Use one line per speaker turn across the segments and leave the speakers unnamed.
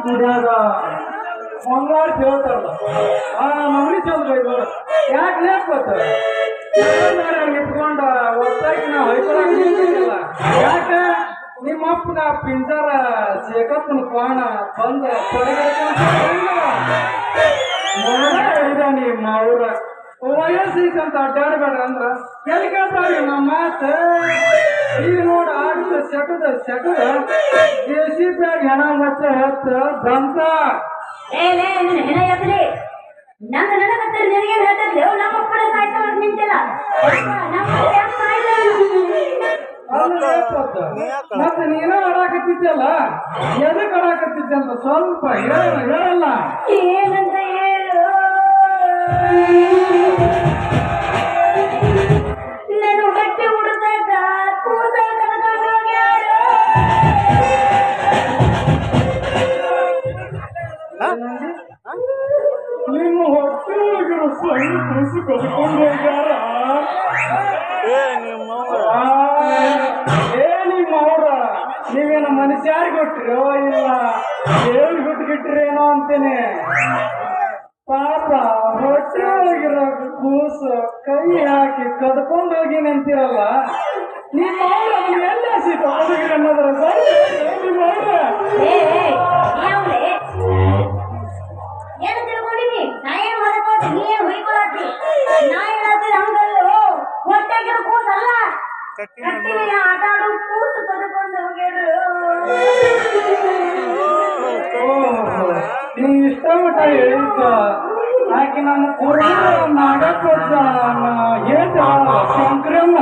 ಗುಡಿಯಾಗ ಮಂಗಳವಾರ ಕೇಳ್ತಾರಲ್ಲ ಮಗಳಿ ಚಂದ ಬೈದು ಯಾಕೆ ಲೇಪತ್ತ ಇಟ್ಕೊಂಡ ಒತ್ತಾಗಿ ನಾವು ಹೊಯ್ಕೊಳಲ್ಲ ಯಾಕೆ ನಿಮ್ಮ ಅಪ್ಪನ ಪಿಂಜಾರ ಶೇಖಪ್ಪನ ಕೋಣ ಬಂದ ಹೇಳಿದ ನಿಮ್ಮ ಅವ್ರ ವಯಸ್ಸಿಗಂತ ಅಡ್ಡಾಡಬೇಡ ಅಂದ್ರ ಎಲ್ಲಿ ಕೇಳ್ತಾವ್ರಿ ನಮ್ಮ ಮಾತ ಈಗ ನೋಡ ಆಡಿದ ಸೆಟದ JCB ಹೆಣ ಮಚ್ಚ ಹೊತ್ತ ಬಂತ ಮತ್ತೆ ನೀನ ಆಡಾಕತ್ತಿದ್ದಲ್ಲ ಎದಕ್ ಆಡಾಕತ್ತಿದ್ದೆ ಅಂತ ಸ್ವಲ್ಪ ಹೇಳಲ್ಲ
ಏನಂತ ಹೇಳು ನಾನು ಬಟ್ಟೆ ಉಡ್ದಾಗ ಕೂಸ ಕಳ್ಕೊಂಡು ಹೋಗ್ಯಾರು
ನಿಮ್ಮ ಹೊಟ್ಟೆ ಸಣ್ಣ ಕೂಸು ಕಳ್ಕೊಂಡು ಹೋಗ್ಯಾರ ನಿಮ್ಮ ಅವ್ರ ನೀವೇನು ಮನುಷ್ಯಾರಿಗೆ ಕೊಟ್ಟಿರೋ ಇಲ್ಲ ದೇವ್ರಿಗೆ ಹುಟ್ಟಿಗಿಟ್ಟಿರೇನೋ ಅಂತೇನೆ ಪಾಪ ಹೊಟ್ಟೆ ಒಳಗಿರೋ ಕೂಸು ಕೈ ಹಾಕಿ ಕದ್ಕೊಂಡು ಹೋಗಿನಿ ಅಂತೀರಲ್ಲ ನಿಮ್ಮ ಅವ್ರ ಎಲ್ಲ ಸಿಕ್ಕ ಹುಡುಗಿರಿ ಅನ್ನೋದ್ರ ನಿಮ್ಮ ಅವ್ರ
ಏನು ತಿಳ್ಕೊಂಡಿನಿ ನಾ ಏನ್ ಹೊರಕೋತಿ ನೀ ಏನ್ ಹೊಯ್ಕೊಳತಿ ನಾ ಹೇಳತ್ತಿ ಹಂಗಲ್ಲೋ ಹೊಟ್ಟೆಗಿರೋ ಕೂಸಲ್ಲ ಕಟ್ಟಿಗೆ ಆಟ ಆಡೋ ಕೂಸು ಕದ್ಕೊಂಡು ಹೋಗ್ಯಾರು
ನೀ ಇಷ್ಟ ಮಟ್ಟ ಹೇಳಿದ್ದ ಆಕೆ ನಮ್ಮ ಕುರುಡ ನಾಗಪ್ಪ ಹೇಳ್ತ ಶಂಕರಮ್ಮ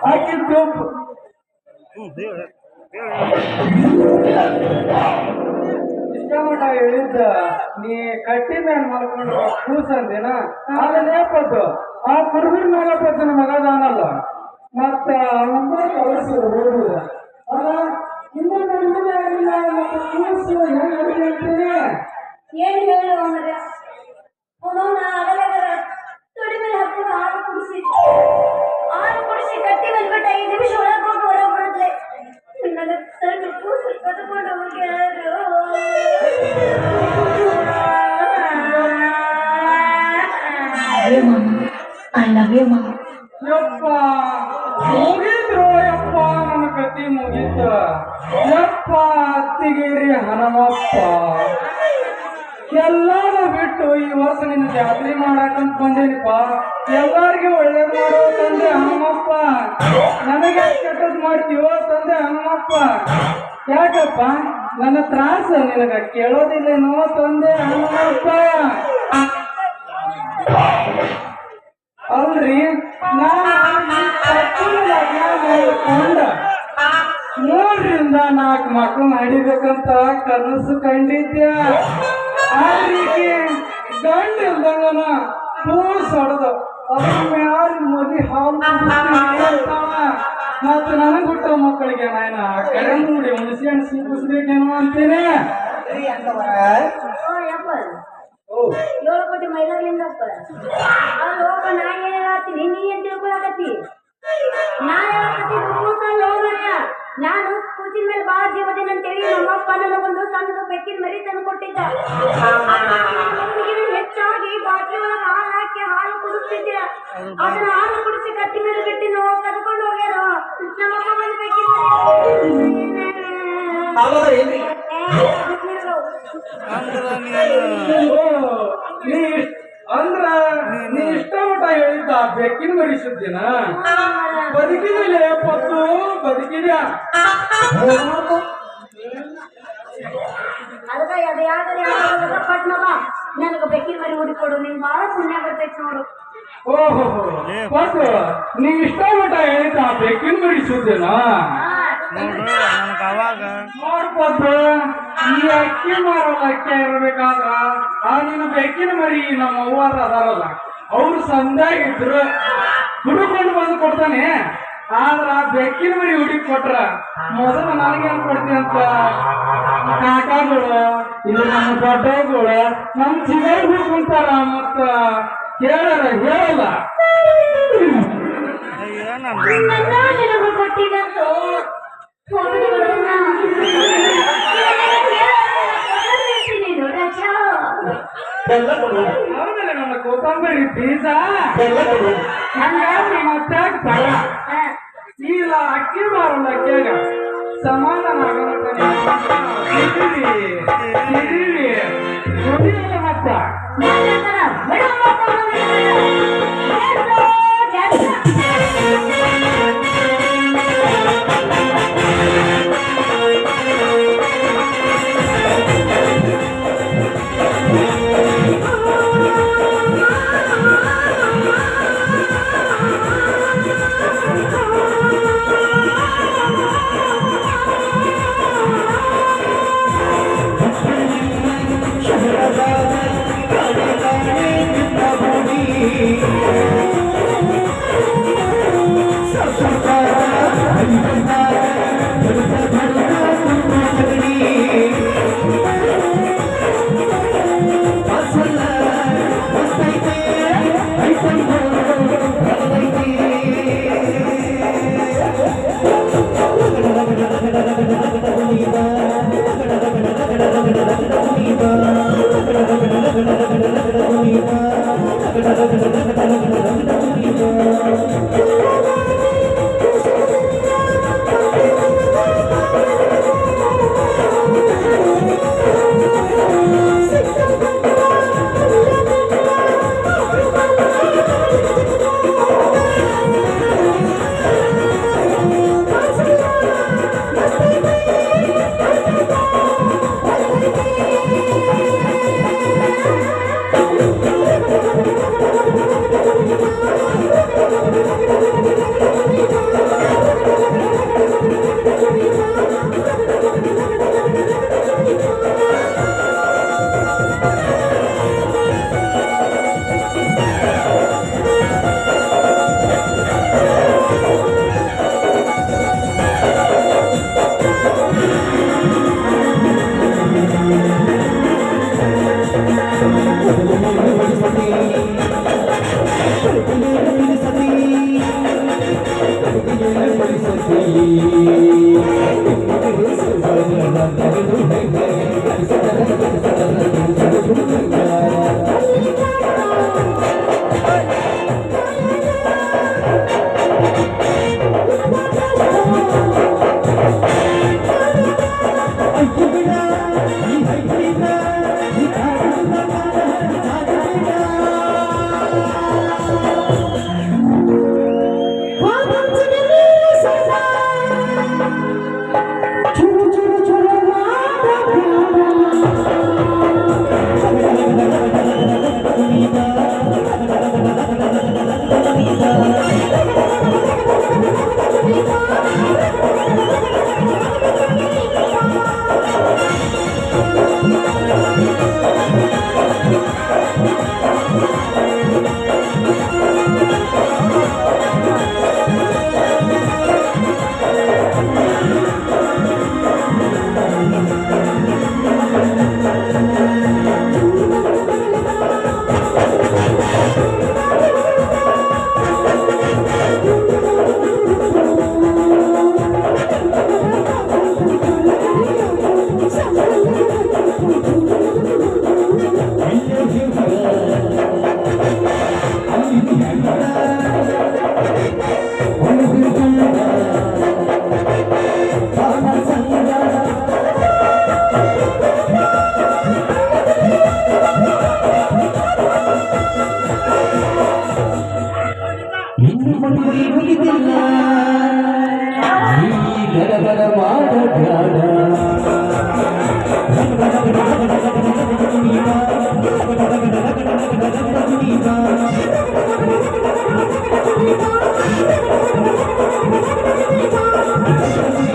ಆಕೆ ತಪ್ಪು ಇಷ್ಟ ಮಟ್ಟ ಹೇಳಿದ್ದ ನೀ ಕಟ್ಟಿ ಮೇಲೆ ಮಾಡ್ಕೊಂಡು ಕೂಸಂದಿನ ಅದು ನೇಪದ್ದು ಆ ಕುರುಬರ ನಾಗಪ್ಪನ ಮಗದಾನಲ್ಲ ಮತ್ತ ಅವನ್ನ ಕಳಿಸಿ ಹೋಗುದ ಅದ ಇನ್ನೂ ನನ್ಮನೆ ಆಗಿಲ್ಲ ಮತ್ತೆ ಕೂಸು ಹೆಂಗ್ ಅಂತೀನಿ
ಏನ್ ಹೇಳು ಅಂದ್ರೆ ಅವನವನ ಅಗಲಗರ ತೊಡಿ ಮೇಲೆ ಹಾಕೊಂಡು ಹಾಲು ಕುಡಿಸಿ ಕಟ್ಟಿ ಬಂದ್ಬಿಟ್ಟು 5 ನಿಮಿಷ ಒಳಗೆ ಹೋಗಿ ಹೊರಗೆ ಬರದ್ಲೆ ನನ್ನ ಸಣ್ಣ ಕೂಸು ಕದ್ಕೊಂಡು ಹೋಗ್ಯಾರು
I love you, Mom.
ಯಪ್ಪ ಮುಗಿದ್ರು ಯಪ್ಪ ನನ್ನ ಕತಿ ಮುಗೀತ ಯಪ್ಪ ಅತ್ತಿಗೇರಿ ಹನುಮಪ್ಪ ಎಲ್ಲಾರು ಬಿಟ್ಟು ಈ ವರ್ಷ ನಿನ್ನ ಜಾತ್ರೆ ಮಾಡಾಕಂತ ಬಂದೇನಿಪ್ಪ ಎಲ್ಲಾರ್ಗೂ ಒಳ್ಳೇದ್ ಮಾಡೋ ತಂದೆ ಹನುಮಪ್ಪ ನನಗೆ ಕೆಟ್ಟದ್ ಮಾಡ್ತೀವೋ ತಂದೆ ಹನುಮಪ್ಪ ಯಾಕಪ್ಪ ನನ್ನ ತ್ರಾಸ ನಿನಗ ಕೇಳೋದಿಲ್ಲೇನೋ ತಂದೆ ಹನುಮಪ್ಪ ಅಲ್ರಿ ನಾನು 3 ಮಕ್ಕಳು ನಡಿಬೇಕಂತ ಕನಸು ಕಂಡಿದ್ದೆ ಆಕೆ ಗಂಡ ಇಲ್ದಂಗನ ಕೂಸ್ ಹೊಡೆದು ಅದ್ರ ಮ್ಯಾಲ ಮದಿ ಹಾಲು ಮತ್ತ ನನಗ್ ಹುಟ್ಟೋ ಮಕ್ಕಳಿಗೆ ನಾನು ಕಡೆ ನೋಡಿ ಹುಣಸಿ ಹಣ್ಣು ಸಿಕ್ಕಿಸ್ಬೇಕೇನೋ ಅಂತೀನಿ
7 ಕೋಟಿ ಮೈಲಾಗ್ಲಿಂದಪ್ಪ ಲೋಕ ನಾ ಏನ್ ಹೇಳತ್ತೀನಿ ನೀ ಏನ್ ತಿಳ್ಕೊಳಕತ್ತಿ ನಾ ಹೇಳಕತ್ತಿ ಹೋಗ್ಬೇಕ ನಾನು ಕೂಸಿನ ಮೇಲೆ ಬಾಳ ಜೀವದಿನ ಅಂತೇಳಿ ನಮ್ಮಪ್ಪ ನನಗೊಂದು ಸಣ್ಣದು ಬೆಕ್ಕಿನ ಮರಿ ತಂದು ಕೊಟ್ಟಿದ್ದ ಹೆಚ್ಚಾಗಿ ಬಾಟ್ಲಿ ಒಳಗ ಹಾಲು ಹಾಕಿ ಹಾಲು ಕುಡಿಸ್ತಿದ್ದೆ ಅದನ್ನ ಹಾಲು ಕುಡಿಸಿ ಕಟ್ಟಿ ಮೇಲೆ ಬಿಟ್ಟು ನಾವು ಕದ್ಕೊಂಡು ಹೋಗ್ಯಾರ ನಮ್ಮಪ್ಪ ಬಂದು ಬೆಕ್ಕಿನ
ಅಂದ್ರ ನೀ ಇಷ್ಟ ಮಟ ಹೇಳಿದ್ದ ಬೆಕ್ಕಿನ ಮರಿ ಸುದ್ದಿನ ಬದುಕಿದಿಲ್ಲ ಪತ್ತು ಬದುಕಿದ್ಯಾ
ಅದಕ್ಕ ಅದು ಯಾವ್ದಾರ ಪಟ್ನವ ನನಗ ಬೆಕ್ಕಿನ ಮರಿ ಹುಡುಕೊಡು ನಿನ್ ಬಾಳ ಪುಣ್ಯ ಬರ್ತೈತಿ ನೋಡು
ಓಹೋ ಪಟ್ಟು ನೀ ಇಷ್ಟ ಮಟ ಹೇಳಿದ್ದ ಬೆಕ್ಕಿನ ಮರಿ ಸುದ್ದಿನ ನೋಡ್ಬೋದು ಈ ಅಕ್ಕಿ ಮಾರಲ್ಲ ಅಕ್ಕಿ ಇರ್ಬೇಕಾದ್ರ ಆ ನಿನ್ನ ಬೆಕ್ಕಿನ ಮರಿ ನಮ್ಮ ಅವ್ವಾರ ಅದಾರಲ್ಲ ಅವ್ರು ಸಂದಾಗಿದ್ರು ಹುಡುಕೊಂಡು ಬಂದು ಕೊಡ್ತಾನೆ. ಆದ್ರ ಆ ಬೆಕ್ಕಿನ ಮರಿ ಹುಡುಗಿ ಕೊಟ್ರ ಮೊದಲು ನನಗೇನ್ ಕೊಡ್ತೀನಿ ಅಂತ ಕಾಕಾಗಳು ಇದು ನಮ್ಮ ದೊಡ್ಡಗಳು ನಮ್ ಚಿಗರ್ ಹುಡ್ಕೊಂತಾರ ಮತ್ತ ಹೇಳಲ್ಲ
ನಿನಗೂ ಕೊಟ್ಟಿದಂತೂ
ಹೌದಲ್ಲ ನನ್ನ ಕೊತ್ತಂಬರಿ ಬೀಜ ಹಂಗಾಗಿ ಮತ್ತೆ ಬರ ಇಲ್ಲ ಅಕ್ಕಿ ಮಾರಲ್ಲ ಅಕ್ಕಿಯಾಗ ಸಮಾಧಾನ ನುಡಿಯಲ್ಲ ಮತ್ತ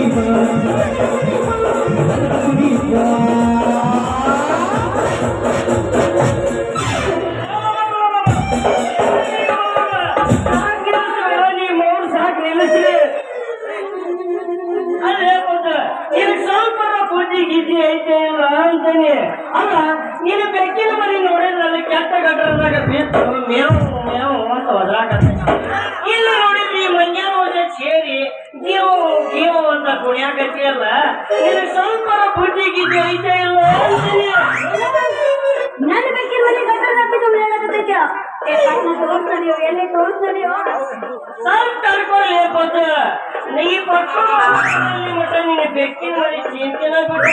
Viva ಗಿದ್ದಿ ಐತೆ ಇಲ್ಲ ಅಂತಾನೆ. ಅಲ್ಲ ನೀನು ಬೆಕ್ಕಿನ ಮರಿ ನೋಡಿದ್ರಲ್ಲ ಕೆಟ್ಟ ಗಟ್ಟರದಾಗ ಬಿತ್ತು ಮೇವು ಮೇವು ಅಂತ ಒದರಾಕತ್ತೆ. ಇಲ್ಲಿ ನೋಡಿದ್ರಿ ಮಂಗ್ಯಾನ ವರ್ಷ ಸೇರಿ ಜೀವ ಜೀವ ಅಂತ ಕುಣಿಯಾಕತ್ತಿಯಲ್ಲ, ನಿನಗೆ ಸ್ವಲ್ಪ ಬುದ್ಧಿ ಗಿದ್ದಿ ಐತೆ ಇಲ್ಲ ಅಂತಾನೆ.
ನನ್ನ ಬೇಕಿನ ಮನೆ ಗಟ್ಟರದಾಕಿದ್ದು ಹೇಳಕತ್ತೈತ್ಯ. ತೋರಿಸ್ತಾನೆಯೋ ಎಲ್ಲಿ ತೋರಿಸ್ತಾನೆಯೋ
ಸ್ವಲ್ಪ ತಡ್ಕೊಳ್ಳಿ ಪದ ನೀ ಪಟ್ಟು ಮಟ್ಟ ನಿನ್ನ ಬೆಕ್ಕಿನ ಮರಿ ಚಿಂತೆನ ಬಿಟ್ಟು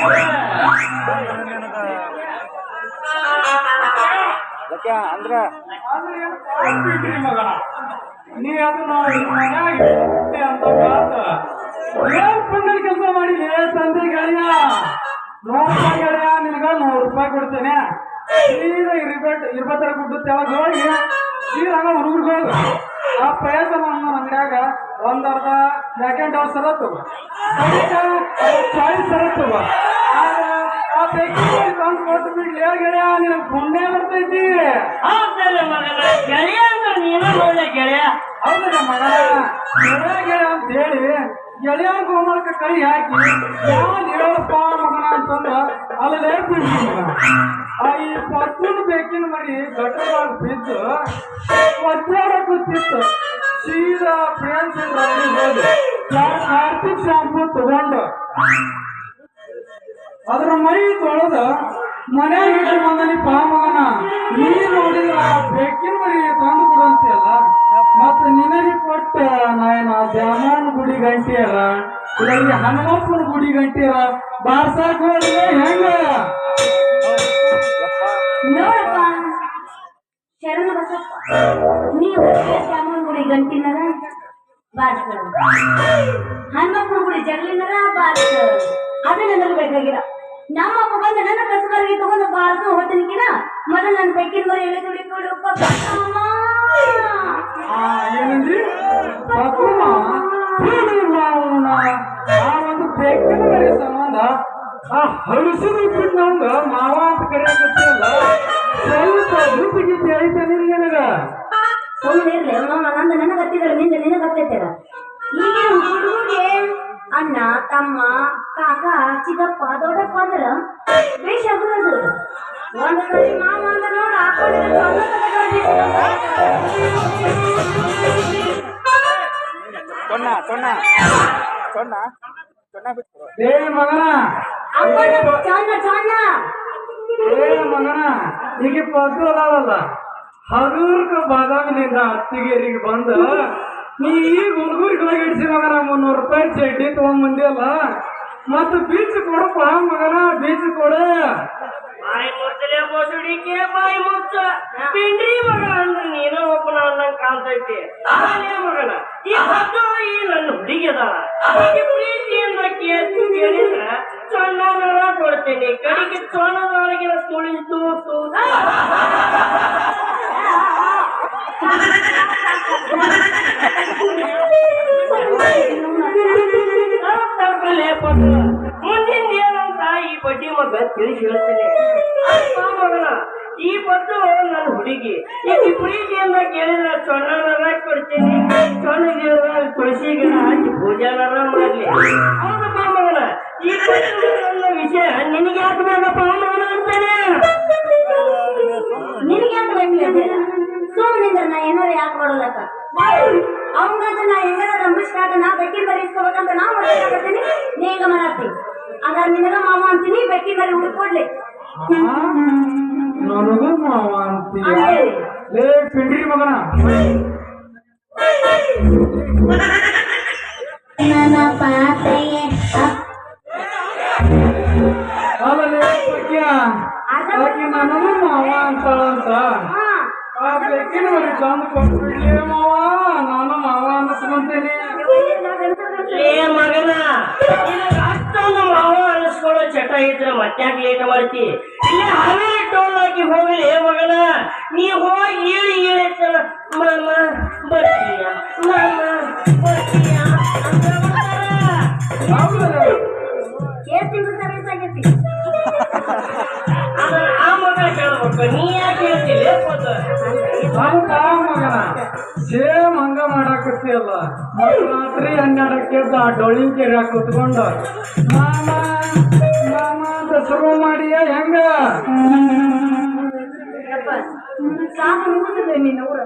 ಆದ್ರೆ ಏನು ಬಿಟ್ರಿ ಮಗನ, ನೀ ಅದು ನಾವು ಮನ್ಯಾಗ ಅಂತ ಮಾತ ಏನ್ ಪಂಗಲ್ ಕೆಲಸ ಮಾಡಿದೆ ತಂದೆ ಗೆಳೆಯ. ₹100 ಗೆಳೆಯ, ನಿನಗ ₹100 ಕೊಡ್ತೇನೆ. ಸೀದಾ ಇರ್ಬತ್ತರ ಗುಡ್ಡ ತೆಳಗ್ ಹೋಗಿ ಸೀದಾ ಹುಡುಗರಿಗೆ ಹೋಗ. ಆ ಪ್ರಯತ್ನ ಅಂಗಡ್ಯಾಗ ಒಂದರ್ಧ ಸೆಕೆಂಡ್ ಅವ್ರ ಸರ ತಗೋ, 40 ಸರ ತಗೋ. ಆ ಬೇಕಿ ತಂದು ಕೊಟ್ಟು ಬಿಡ್ಲಿ ಗೆಳೆಯ, ನಿನಗೆ ಪುಣ್ಯ ಬರ್ತೈತಿ.
ಹೌದಲ್ಲ ಮಗನ, ಗೆಳೆಯ ಅಂದ್ರೆ ನೀನು ಒಳ್ಳೆ ಗೆಳೆಯ.
ಹೌದಲ್ಲ ಮಗನ, ಗೆಳೆಯ ಅಂತ ಹೇಳಿ ಗೆಳೆಯ ಗೋಮಳಕ ಕೈ ಹಾಕಿ ಯಾರು ಹೇಳಪ್ಪ ಮಗನ ಅಂತಂದ್ರ ಅಲ್ಲೇ ಬಿಡ್ಲಿ ಮಗನ. ಈ ಪಕ್ಕನ ಬೇಕಿನ ಮರಿ ಗಟ್ಟದಾಗ ಬಿದ್ದು ಒದ್ದಾಡ ಕೂತಿತ್ತು. ಸೀದಾ ಫ್ರೆಂಡ್ಸ್ ಹೋಗಿ ಕಾರ್ತಿಕ್ ಶಾಂಪು ತಗೊಂಡು ಅದ್ರ ಮೈ ತೊಳೆದು ಮನೆಯಾಗ ಇಟ್ಟು ಬಂದನಿ ಪಾ ಮಗನ. ನೀ ನೋಡಿದ್ರ ಬೆಕ್ಕಿನ ಮರಿ ತಂದು ಬಿಡುವಂತೆಯಲ್ಲ, ಮತ್ತ ನಿನಗೆ ಕೊಟ್ಟ ನಾಯನ ದ್ಯಾಮವ್ವನ ಗುಡಿ ಗಂಟಿಯರ ಇಲ್ಲ ಈ ಹನುಮಪ್ಪನ ಗುಡಿ ಗಂಟಿಯರ ಬಾರ್ಸಾಕ್ ಹೋದ್ರೆ ಹೆಂಗ?
ನೋಡಪ್ಪ ಶರಣ ಬಸಪ್ಪ, ನೀವು ದ್ಯಾಮವ್ವನ ಗುಡಿ ಗಂಟಿನರ ಬಾರ್ಸ, ಹನುಮಪ್ಪನ ಗುಡಿ ಜಗಲಿನರ ಬಾರ್ಸ, ಅದೇ ನನಗೆ ಬೇಕಾಗಿಲ್ಲ. ನಮ್ಮಪ್ಪ ಬಂದ ನನ್ನ ಕಸಬಾರಿಗೆ ತಗೊಂಡು ಬಾರ್ಸ ಹೋದನಿಕಿನ ಮೊದಲು ನನ್ನ ಬೆಕ್ಕಿನ ಮರಿ ಎಳೆ ತುಳಿಕೊಡು
ಏನಂದ್ರಿ? ಆ ಒಂದು ಬೆಕ್ಕಿನ ಮರಿ ಸಂಬಂಧ ಆ ಹಲಸಿನ ಬಿಟ್ಟು ನಮ್ಗ ಮಾವ ಅಂತ ಕರೆಯಕತ್ತಿಲ್ಲ. ಸ್ವಲ್ಪ ಬುದ್ಧಿ ಗಿದ್ದಿ ಐತೆ ನಿನಗ?
ಸುಮ್ಮನೆ ನಂದು ನನಗೆ ಹತ್ತಿದ್ರೆ ನಿಂದ ನಿನಗೆ ಹತ್ತೈತೇನ? ಈಗಿನ ಹುಡುಗರಿಗೆ ಅಣ್ಣ ತಮ್ಮ ಕಾಕ ಚಿಕ್ಕಪ್ಪ ದೊಡ್ಡಪ್ಪ ಅಂದ್ರ ಬೇಷ ಆಗುದು. ಒಂದು ಸರಿ ಮಾವ ಅಂತ ನೋಡ
ಏ ಮಗನ,
ಚಣ್ಣ ಚಣ್ಣ
ಏ ಮಗನ, ಈಗ ಪದ್ದು ಅದಾವಲ್ಲ ಹಗೂರ್ಕ ಬಾದಾಮಿನಿಂದ ಹತ್ತಿಗೇರಿಗೆ ಬಂದ ನೀ ಈಗ ಹುಡುಗರಿಗೆ ಹೋಗಿ ಇಡ್ಸಿ ಮಗನ ₹300 ಚಡ್ಡಿ ತಗೊಂಡ್ ಬಂದಿಯಲ್ಲ. ಮತ್ತ ಬೀಚ್ ಕೊಡಪ್ಪ ಮಗನ, ಬೀಚ್ ಕೊಡ.
ಬಾಯಿ ಮುಚ್ಚಲೇ ಬೋಸುಡಿಕೆ, ಬಾಯಿ ಮುಚ್ಚ ಪಿಂಡ್ರಿ ಮಗ ಅಂದ್ರೆ ನೀನೋ ಒಬ್ಬನ ಅನ್ನಂಗ್ ಕಾಣ್ತೈತಿ. ಅದೇ ಮಗನ ಈ ಪದ್ದು ಈ ನನ್ನ ಹುಡುಗಿ ಅದಾಳ, ಅದಕ್ಕೆ ಪ್ರೀತಿಯಿಂದ ಕೇಳಿದ್ರ ಸಣ್ಣನರ ಕೊಡ್ತೇನೆ, ಕಡೆಗೆ ಸಣ್ಣದೊಳಗಿನ ತುಳಿದು ಮುಂದಿನ ಏನಂತ ಈ ಬಡ್ಡಿ ಮಗ ತಿಳಿಸಿ ಹೇಳ್ತೇನೆ. ಮಗನ ಈ ಪದ್ದು ನನ್ನ ಹುಡುಗಿ, ಈ ಪ್ರೀತಿಯಿಂದ ಕೇಳಿದ್ರೆ ಸೊಣ್ಣನರ ಕೊಡ್ತೇನೆ, ಸೊಣ್ಣಗಿರ ತುಳಸಿ ಗಿಡ ಹಚ್ಚಿ ಪೂಜಾನರ ಮಾಡ್ಲಿ. ಹೌದಪ್ಪ ಮಗನ, ಈ ನನ್ನ ವಿಷಯ ನಿನಗೆ ಯಾಕೆ ಬೇಕಪ್ಪ ಮಗನ ಅಂತೇನೆ.
ನಿನಗೆ ಯಾಕೆ ಬೇಕು? ಸುಮ್ಮನಿಂದ ನಾ ಏನಾರ ಯಾಕೆ ಮಾಡೋದಕ್ಕ? ಅವಂಗಂತ ನಾ ಹೆಂಗಾರ ರಂಭಿಸ್ಕಾಗ ನಾ ಬೆಕ್ಕಿನ ಮರಿ ಇಸ್ಕೋಬೇಕಂತ ನಾ ಮಾಡ್ತೀನಿ, ನೀ ಈಗ ಮಾಡತ್ತಿ. ಹಂಗಾರೆ ನಿನಗ ಮಾವ ಅಂತೀನಿ, ಬೆಕ್ಕಿನ ಮರಿ ಹುಡುಕೊಡ್ಲಿ.
ನನಗೂ ಮಾವ ಅಂತೀಯ? ಲೇ ಪಿಂಡ್ರಿ ಮಗನ,
ನನ್ನ ಪಾತೆಯೇ
ಅಲ್ಲೇ ಪಕ್ಯ ಆಕಿ ನನಗೂ ಮಾವ ಅಂತಾಳಂತ. ಆ ಬೆಕ್ಕಿನ ಮರಿ ತಂದು ಕೊಟ್ಬಿಡ್ಲಿ ಮಾವ, ನಾನು ಮಾವ ಅನ್ನಿಸ್ಕೊಂತೀನಿ.
ಲೇ ಮಗನ, ಅಷ್ಟೊಂದು ಮಾವ ಅನ್ನಿಸ್ಕೊಳ್ಳೋ ಚಟ ಇದ್ರೆ ಮತ್ತ್ಯಾಕೆ ಲೇಟ್ ಮಾಡ್ತಿ? ಇಲ್ಲೇ ಹಾವೇರಿ ಟೋಲ್ ಹಾಕಿ ಹೋಗ್ಲಿ ಮಗನ. ನೀ ಹೋಗಿ ಏಳಿ ಏಳೈತಲ್ಲ ಮಾಮ ಬರ್ತೀಯ ಮಾಮ ಬರ್ತೀಯ ಅಂತ ಬರ್ತಾರ.
ಎಷ್ಟು ತಿಂಗಳು ಸರ್ವಿಸ್ ಆಗೈತಿ?
ಆ ಮಗ ಕೇಳ್ಬೇಕು, ನೀ ಯಾಕೆ ಹೇಳ್ತಿಲ್ಲ?
ಹಂಗ ಮಗನ ಸೇಮ್ ಹಂಗ ಮಾಡಾಕತ್ತಿಯಲ್ಲ. ರಾತ್ರಿ 12ಕ್ಕೆ ಡೊಳ್ಳಿನ ಕೆರೆ ಕುತ್ಕೊಂಡು ಮಾಮ ಮಾಮ ಅಂತ ಶುರು ಮಾಡಿಯ ಹೆಂಗ
ಯಪ್ಪ ಸಾಕು ಮುಗಿದ್ರೆ ನಿನ್ನ ಊರ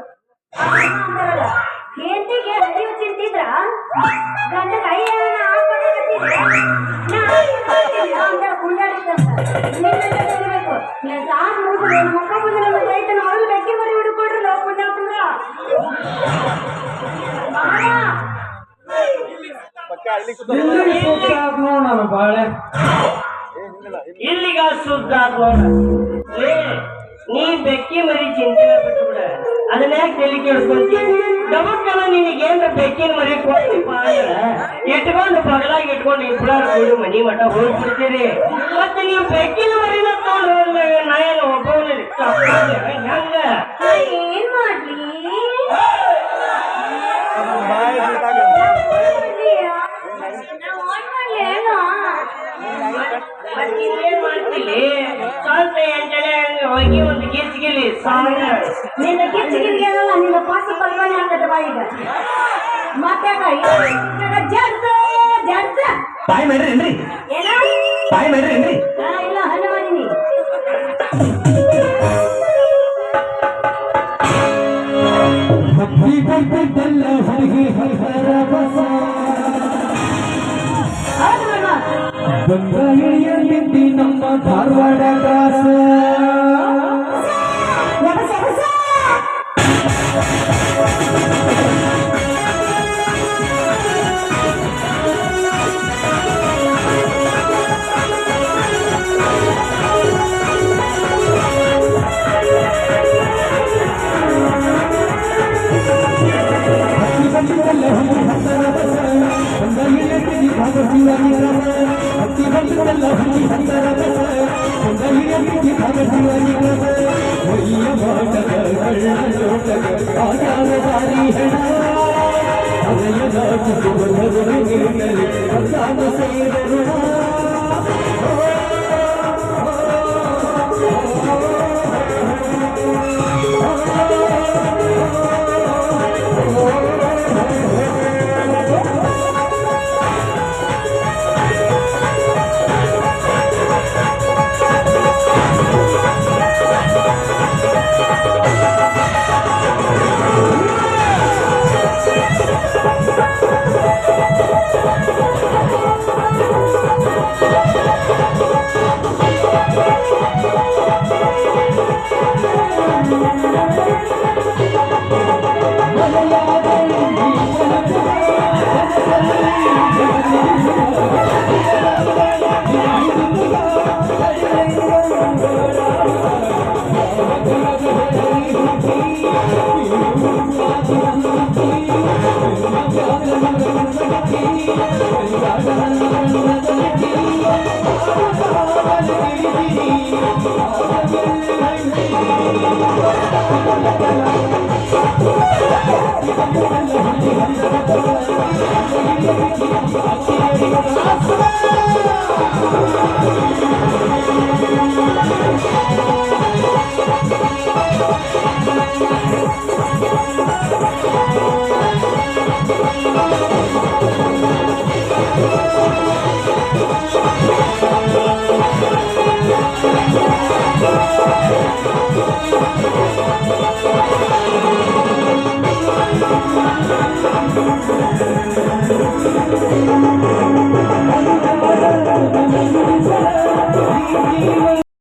ಅಂತಾರಲ್ಲ ಹೆಂಡತಿಗೆ ಹರಿವು ತಿಂತಿದ್ರ ಗಂಡಗ ಅಯ್ಯನ ಹಾಕೊಡಕತ್ತಿದ್ರ ಅಂತ ಕುಂಡಾಡಿದ್ದಂತ ನಿನ್ನಬೇಕು ಸಾಕು ಮುಗಿದ್ರೆ ಮುಖ ಮುಂದೆ ನಮ್ಮ ರೈತನ ಹೊರಗೆ ಬೆಕ್ಕಿ ಮರಿ ಹಿಡ್ಕೊಡ್ರಲ್ಲ ಪುಣ್ಯಾತ್ಮರ
ಇಲ್ಲಿಗೆ ಸುತ್ತ ಆತ್ ನೋಡ್ ನಾನು ಬಾಳೆ
ಇಲ್ಲಿಗ ಶುದ್ಧ ನೋಡ ನೀ ಬೆಕ್ಕಿ ಮರಿ ಚಿಂತನೆ ಬಿಟ್ಟು ಬಿಡ ಅದನ್ನ ಯಾಕೆ ತಲೆ ಕೆಡಿಸ್ಕೊಂತಿ ಗಮಕ್ಕನ ನಿನಗೇನ್ರ ಬೆಕ್ಕಿನ ಮರಿ ಕೊಟ್ಟಿಪ್ಪ ಅಂದ್ರ ಇಟ್ಕೊಂಡು ಬಗಲಾಗಿ ಇಟ್ಕೊಂಡು ಇಬ್ಬರಾರು ಕೂಡಿ ಮನಿ ಮಠ ಹೋಗ್ಬಿಡ್ತೀರಿ ಮತ್ತೆ ನೀವು ಬೆಕ್ಕಿನ ಮರಿನ ತಗೊಂಡು ಹೋದ್ಮೇಲೆ ನಾ ಏನು ಒಬ್ಬವನೇ ಹೆಂಗ
ಏನ್ ಮಾಡ್ಲಿ
ಏನ್ ಮಾಡ್ತಿಲ್ಲಿ ಸ್ವಲ್ಪ ಎಂಟನೇ ಹೋಗಿ ಒಂದು ಗಿಚ್ಗಿಲಿ ಸಾಂಗ್
ನಿನ್ನ ಕಿಚ್ಚಿಗಿರಿ ಏನಲ್ಲ ನಿನ್ನ ಪಾಸ ಪರಿಮಾಣ ಆಗ್ತದೆ ಬಾಯಿಗ ಮತ್ತೆ ಜಡ್ಸ ಜಡ್ಸ
ಬಾಯ್ ಮಾಡ್ರಿ
ಏನ
ಬಾಯ್ ಮಾಡ್ರಿ
ಇಲ್ಲ ಹಣ್ಣು ಮಾಡೀನಿ
ಬಂಗಾಳಿಯಲ್ಲಿ ನಮ್ಮ ಧಾರವಾಡ ಕಾಸ